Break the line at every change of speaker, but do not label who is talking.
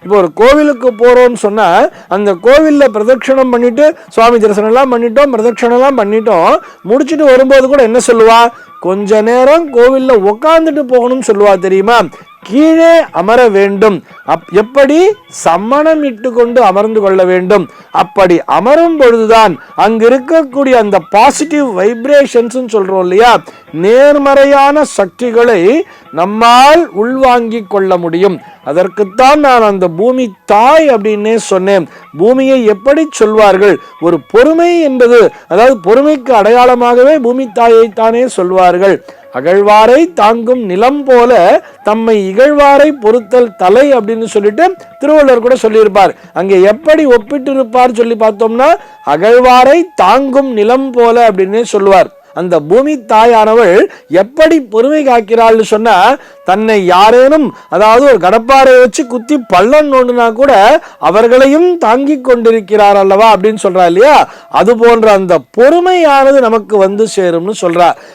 இப்போ ஒரு கோவிலுக்கு போறோம்னு சொன்னா அந்த கோவில்ல பிரதட்சணம் பண்ணிட்டு சுவாமி தரிசனம் எல்லாம் பண்ணிட்டோம், பிரதட்சணம் எல்லாம் பண்ணிட்டோம், முடிச்சுட்டு வரும்போது கூட என்ன சொல்லுவா, கொஞ்ச நேரம் கோவில்ல உட்கார்ந்துட்டு போகணும்னு சொல்லுவா தெரியுமா. கீழே அமர வேண்டும். எப்படி சம்மணம் இட்டு கொண்டு அமர்ந்து கொள்ள வேண்டும். அப்படி அமரும் பொழுதுதான் அங்க இருக்கக்கூடிய அந்த பாசிட்டிவ் வைப்ரேஷன்ஸ் சொல்றோம் இல்லையா, நேர்மறையான சக்திகளை நம்மால் உள்வாங்கிக் கொள்ள முடியும். அதற்குத்தான் நான் அந்த பூமி தாய் அப்படின்னே சொன்னேன். பூமியை எப்படி சொல்வார்கள், ஒரு பொறுமை என்பது, அதாவது பொறுமைக்கு அடையாளமாகவே பூமி தாயை தானே சொல்வார்கள். அகழ்வாரை தாங்கும் நிலம் போல தம்மை இகழ்வாரை பொறுத்தல் தலை அப்படின்னு சொல்லிட்டு திருவள்ளுவர் கூட சொல்லியிருப்பார். அங்கே எப்படி ஒப்பிட்டு இருப்பார் சொல்லி பார்த்தோம்னா அகழ்வாரை தாங்கும் நிலம் போல அப்படின்னு சொல்லுவார். அந்த பூமி தாயானவள் எப்படி பொறுமை காக்கிறாள் சொன்னா, தன்னை யாரேனும், அதாவது ஒரு கடப்பாரை வச்சு குத்தி பள்ளம் நோண்டுனா கூட அவர்களையும் தாங்கி கொண்டிருக்கிறார் அல்லவா அப்படின்னு சொல்றா இல்லையா. அது போன்ற அந்த பொறுமையானது நமக்கு வந்து சேரும்னு சொல்றா.